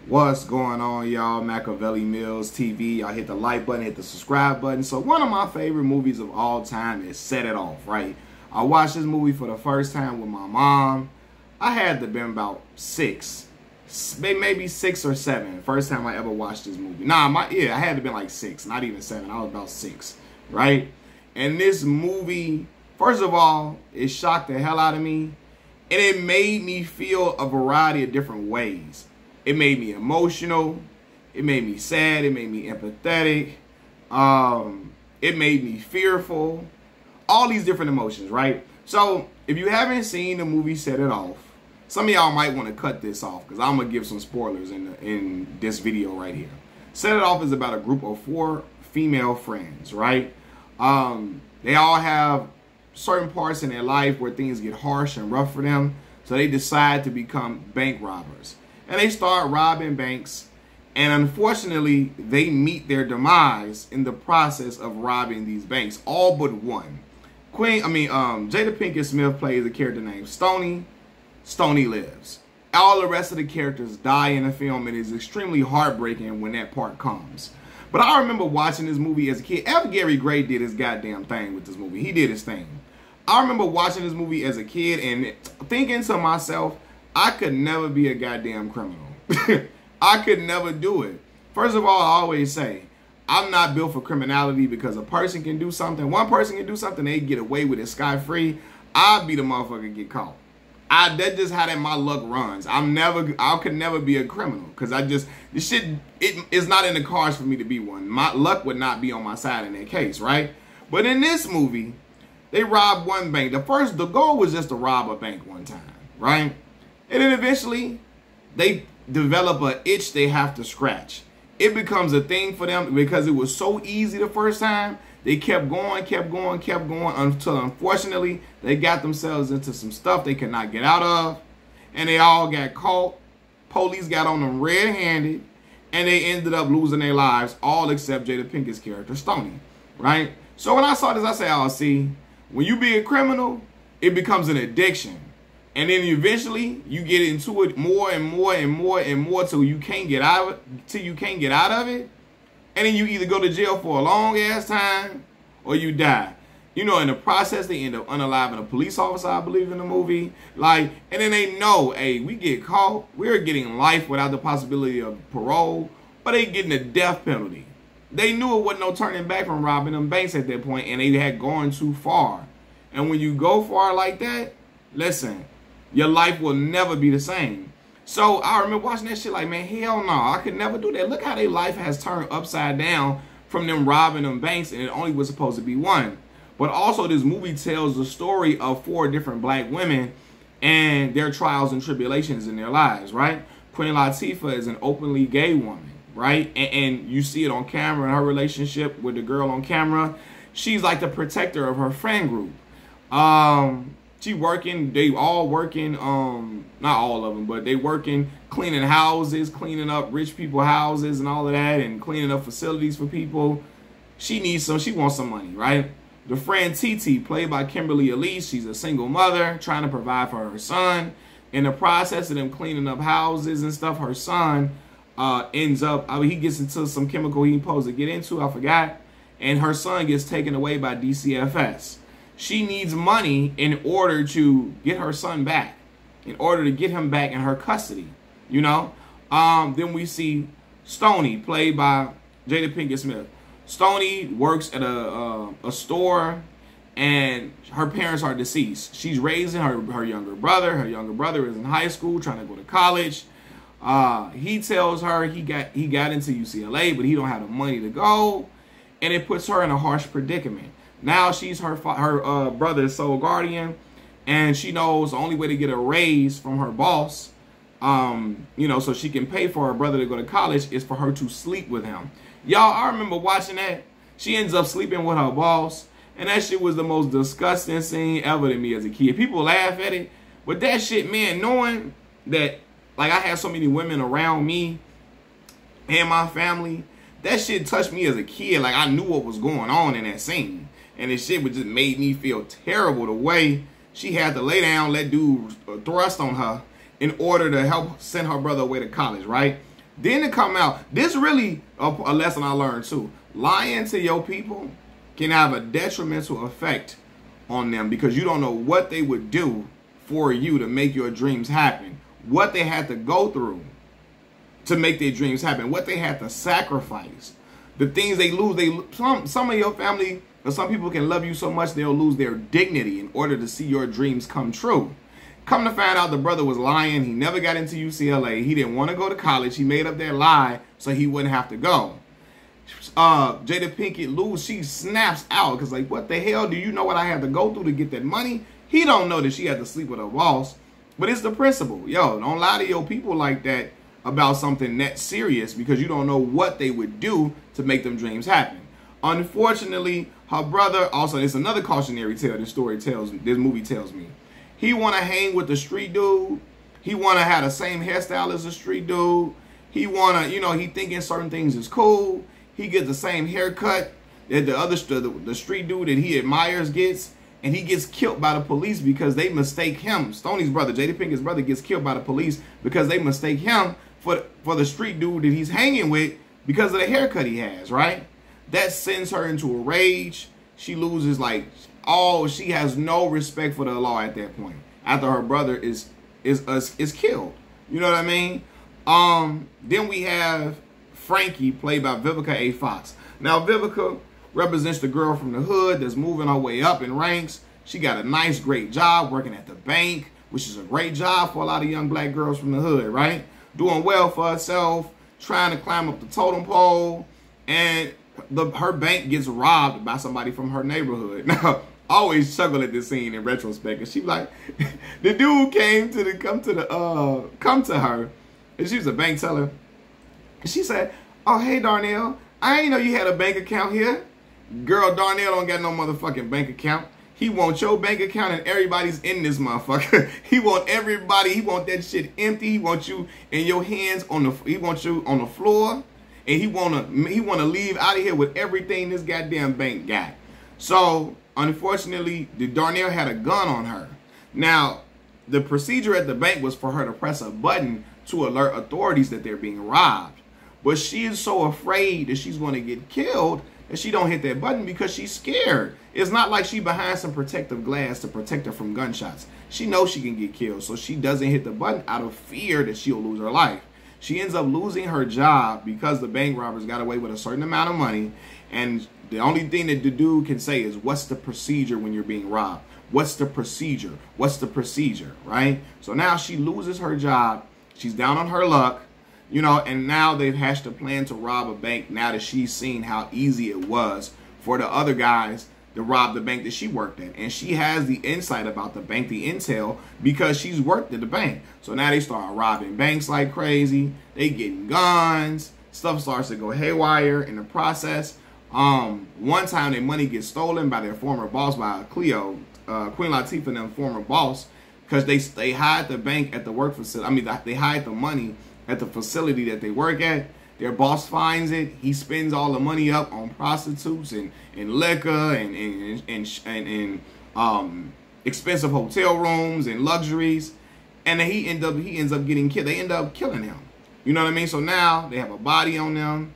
What's going on, y'all? Machiavelli Mills TV. Y'all hit the like button, hit the subscribe button. So one of my favorite movies of all time is Set It Off, right? I watched this movie for the first time with my mom. I had to been about maybe 6 or 7. First time I ever watched this movie. I had to been like 6, not even 7. I was about 6, right? And this movie, first of all, it shocked the hell out of me. And it made me feel a variety of different ways. It made me emotional. It made me sad. It made me empathetic. It made me fearful. All these different emotions, right? So if you haven't seen the movie Set It Off, some of y'all might want to cut this off because I'm going to give some spoilers in this video right here. Set It Off is about a group of 4 female friends, right? They all have certain parts in their life where things get harsh and rough for them. So they decide to become bank robbers. And they start robbing banks. And unfortunately, they meet their demise in the process of robbing these banks. All but one. Jada Pinkett Smith plays a character named Stoney. Stoney lives. All the rest of the characters die in the film. And it's extremely heartbreaking when that part comes. But I remember watching this movie as a kid. F. Gary Gray did his goddamn thing with this movie. He did his thing. I remember watching this movie as a kid and thinking to myself, I could never be a goddamn criminal. I could never do it. First of all, I always say, I'm not built for criminality because a person can do something. One person can do something, they get away with it scot-free. I'd be the motherfucker get caught. That's just how my luck runs. I could never be a criminal because this shit, it's not in the cards for me to be one. My luck would not be on my side in that case, right? But in this movie, they robbed one bank. The goal was just to rob a bank one time, right? And then eventually, they develop an itch they have to scratch. It becomes a thing for them because it was so easy the first time. They kept going until unfortunately, they got themselves into some stuff they could not get out of. And they all got caught. Police got on them red-handed. And they ended up losing their lives, all except Jada Pinkett's character, Stoney, right? So when I saw this, I said, oh, see, when you be a criminal, it becomes an addiction. And then eventually you get into it more and more till you can't get out of it. And then you either go to jail for a long ass time or you die. You know, in the process, they end up unaliving a police officer, I believe, in the movie. And then they know, hey, we get caught. We're getting life without the possibility of parole, but they getting a death penalty. They knew it wasn't no turning back from robbing them banks at that point, and they had gone too far. And when you go far like that, listen, your life will never be the same. So I remember watching that shit like, man, hell no, I could never do that. Look how their life has turned upside down from them robbing them banks, and it only was supposed to be one. But also this movie tells the story of 4 different black women and their trials and tribulations in their lives, right? Queen Latifah is an openly gay woman, right? And you see it on camera in her relationship with the girl on camera. She's like the protector of her friend group. They all working, not all of them, but they working, cleaning houses, cleaning up rich people houses and all of that, and cleaning up facilities for people. She wants some money, right? The friend Titi, played by Kimberly Elise, she's a single mother trying to provide for her son. In the process of them cleaning up houses and stuff, her son ends up, he gets into some chemical he supposed to get into, I forgot, and her son gets taken away by DCFS. She needs money in order to get her son back, in order to get him back in her custody, you know? Then we see Stoney, played by Jada Pinkett Smith. Stoney works at a store, and her parents are deceased. She's raising her younger brother. Her younger brother is in high school, trying to go to college. He tells her he got into UCLA, but he don't have the money to go, and it puts her in a harsh predicament. Now she's her brother's sole guardian, and she knows the only way to get a raise from her boss, so she can pay for her brother to go to college, is for her to sleep with him. Y'all, I remember watching that. She ends up sleeping with her boss, and that shit was the most disgusting scene ever to me as a kid. People laugh at it, but that shit, man, knowing that, like, I had so many women around me and my family, that shit touched me as a kid. Like, I knew what was going on in that scene. And this shit just made me feel terrible the way she had to lay down, let dude thrust on her in order to help send her brother away to college, right? Then to come out, this really a lesson I learned too. Lying to your people can have a detrimental effect on them because you don't know what they would do for you to make your dreams happen. What they had to go through to make their dreams happen. What they had to sacrifice. The things they lose. Some of your family or some people can love you so much they'll lose their dignity in order to see your dreams come true. Come to find out the brother was lying. He never got into UCLA. He didn't want to go to college. He made up that lie so he wouldn't have to go. Jada Pinkett Lou, she snaps out because like, what the hell? Do you know what I had to go through to get that money? He don't know that she had to sleep with her boss. But it's the principle. Yo, don't lie to your people like that about something that serious because you don't know what they would do to make them dreams happen. Unfortunately, her brother, also, it's another cautionary tale this movie tells me. He want to hang with the street dude. He want to have the same hairstyle as the street dude. He want to, he thinking certain things is cool. He gets the same haircut that the street dude that he admires gets. And he gets killed by the police because they mistake him. Stoney's brother, Jada Pinkett's brother, gets killed by the police because they mistake him for the street dude that he's hanging with because of the haircut he has, right? That sends her into a rage. She loses she has no respect for the law at that point. After her brother is killed. You know what I mean? Then we have Frankie, played by Vivica A. Fox. Now Vivica represents the girl from the hood that's moving her way up in ranks. She got a nice, great job working at the bank, which is a great job for a lot of young black girls from the hood, right? Doing well for herself, trying to climb up the totem pole, and her bank gets robbed by somebody from her neighborhood. Now, I always chuckle at this scene in retrospect, and she like, the dude come to her, and she was a bank teller, and she said, "Oh, hey Darnell, I ain't know you had a bank account here." Girl, Darnell don't got no motherfucking bank account. He wants your bank account and everybody's in this motherfucker. He want everybody. He want that shit empty. He wants you in your hands he wants you on the floor. And he wanna leave out of here with everything this goddamn bank got. So, unfortunately, Darnell had a gun on her. Now, the procedure at the bank was for her to press a button to alert authorities that they're being robbed. But she is so afraid that she's going to get killed and she don't hit that button because she's scared. It's not like she behind some protective glass to protect her from gunshots. She knows she can get killed, so she doesn't hit the button out of fear that she'll lose her life. She ends up losing her job because the bank robbers got away with a certain amount of money, and the only thing that the dude can say is, what's the procedure when you're being robbed? What's the procedure? What's the procedure, right? So now she loses her job. She's down on her luck. And now they've hatched a plan to rob a bank now that she's seen how easy it was for the other guys to rob the bank that she worked at. And she has the insight about the bank, the intel, because she's worked at the bank. So now they start robbing banks like crazy. They getting guns. Stuff starts to go haywire in the process. One time their money gets stolen by their former boss, by Cleo, Queen Latifah and them former boss, because they hide the bank at the work facility. They hide the money at the facility that they work at. Their boss finds it. He spends all the money up on prostitutes and liquor and expensive hotel rooms and luxuries. And then he ends up getting killed. They end up killing him. You know what I mean? So now they have a body on them.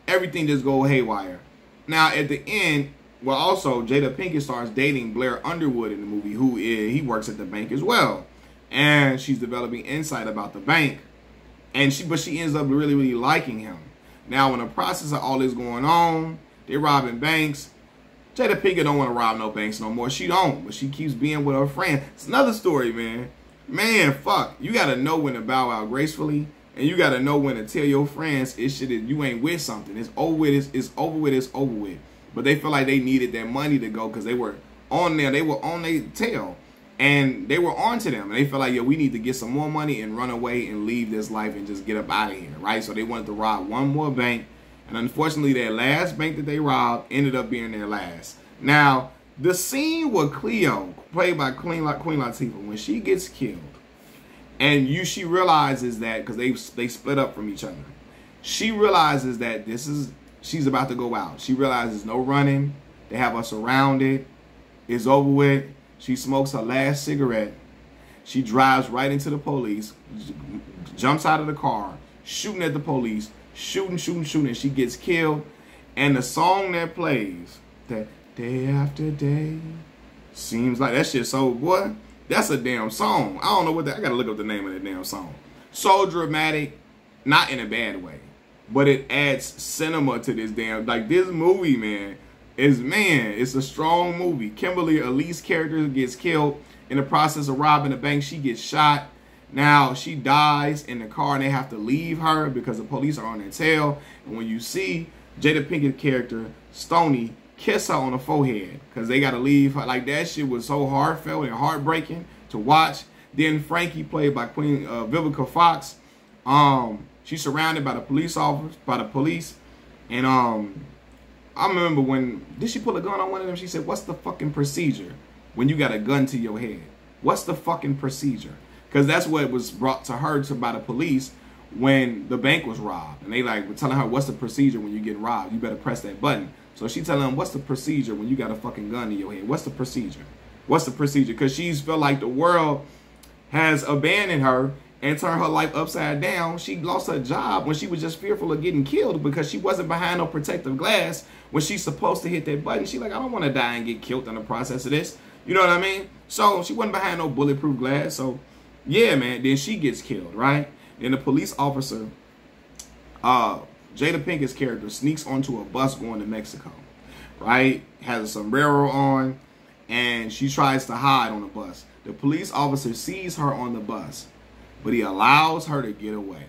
Everything just goes haywire. Now at the end, well, also Jada Pinkett starts dating Blair Underwood in the movie, he works at the bank as well. And she's developing insight about the bank. But she ends up really, really liking him. Now, in the process of all this going on, they're robbing banks. Jada Pinkett don't want to rob no banks no more. She don't, but she keeps being with her friend. It's another story, man. Man, fuck. You got to know when to bow out gracefully, and you got to know when to tell your friends you ain't with something. It's over with. It's over with. It's over with. But they feel like they needed that money to go because they were on there. They were on their tail. And they were on to them. And they felt like, yo, we need to get some more money and run away and leave this life and just get up out of here, right? So they wanted to rob one more bank. And unfortunately, their last bank that they robbed ended up being their last. Now, the scene with Cleo, played by Queen Latifah, when she gets killed, and she realizes that, because they split up from each other, she realizes that she's about to go out. She realizes no running. They have her surrounded. It's over with. She smokes her last cigarette. She drives right into the police, jumps out of the car, shooting at the police, shooting, and she gets killed. And the song that plays, that day after day, seems like that shit. So, boy, that's a damn song. I don't know what that, I gotta look up the name of that damn song. So dramatic, not in a bad way, but it adds cinema to this damn, like this movie, man, it's a strong movie. Kimberly Elise character gets killed in the process of robbing a bank. She gets shot. Now she dies in the car and they have to leave her because the police are on their tail. And when you see Jada Pinkett character, Stoney, kiss her on the forehead because they got to leave her, like that shit was so heartfelt and heartbreaking to watch. Then Frankie, played by Queen Vivica Fox, she's surrounded by the police officers, and I remember when, did she pull a gun on one of them? She said, what's the fucking procedure when you got a gun to your head? What's the fucking procedure? Because that's what was brought to her by the police when the bank was robbed. And they like were telling her, what's the procedure when you get robbed? You better press that button. So she telling them, what's the procedure when you got a fucking gun to your head? What's the procedure? What's the procedure? Because she's felt like the world has abandoned her and turned her life upside down. She lost her job when she was just fearful of getting killed because she wasn't behind no protective glass when she's supposed to hit that button. She like, I don't want to die and get killed in the process of this. You know what I mean? So she wasn't behind no bulletproof glass. So yeah, man, then she gets killed, right? Then the police officer, Jada Pinkett's character, sneaks onto a bus going to Mexico, right? Has a sombrero on, and she tries to hide on the bus. The police officer sees her on the bus, but he allows her to get away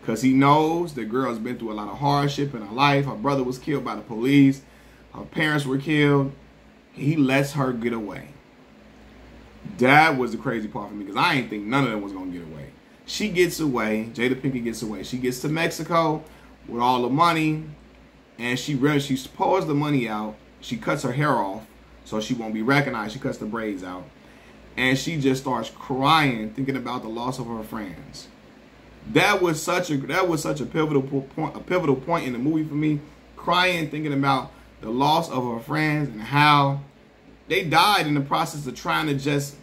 because he knows the girl's been through a lot of hardship in her life. Her brother was killed by the police. Her parents were killed. He lets her get away. That was the crazy part for me because I didn't think none of them was going to get away. She gets away. Jada Pinkett gets away. She gets to Mexico with all the money, and she pours the money out. She cuts her hair off so she won't be recognized. She cuts the braids out. And she just starts crying, thinking about the loss of her friends. That was such a pivotal point in the movie for me. Crying, thinking about the loss of her friends and how they died in the process of trying to just.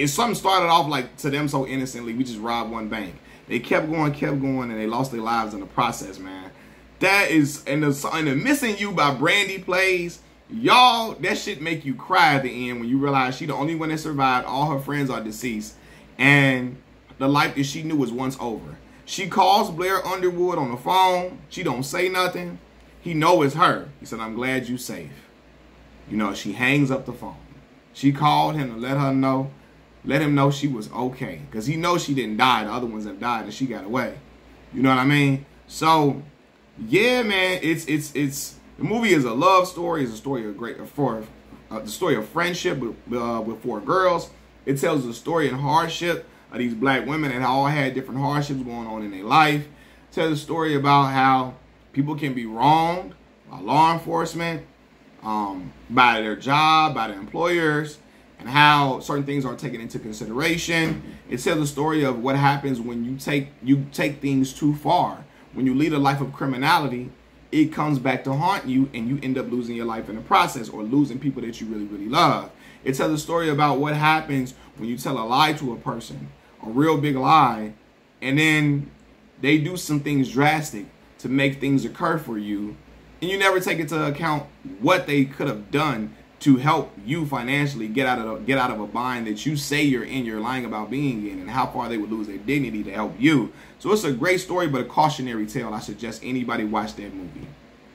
Something started off like to them so innocently. We just robbed one bank. They kept going, and they lost their lives in the process, man. That is, and the Missing You by Brandy plays. Y'all, that shit make you cry at the end when you realize she the only one that survived. All her friends are deceased. And the life that she knew was once over. She calls Blair Underwood on the phone. She don't say nothing. He know it's her. He said, I'm glad you safe. You know, she hangs up the phone. She called him to let him know she was okay. Because he knows she didn't die. The other ones have died and she got away. You know what I mean? So, yeah, man, it's the movie is a love story. It's a story of the story of friendship with four girls. It tells the story and hardship of these black women that all had different hardships going on in their life. It tells a story about how people can be wronged by law enforcement, by their job, by their employers, and how certain things are taken into consideration. It tells the story of what happens when you take things too far. When you lead a life of criminality, it comes back to haunt you and you end up losing your life in the process or losing people that you really, really love. It tells a story about what happens when you tell a lie to a person, a real big lie, and then they do some things drastic to make things occur for you, and you never take into account what they could have done to help you financially get out of a bind that you say you're lying about being in, and how far they would lose their dignity to help you. So it's a great story, but a cautionary tale. I suggest anybody watch that movie.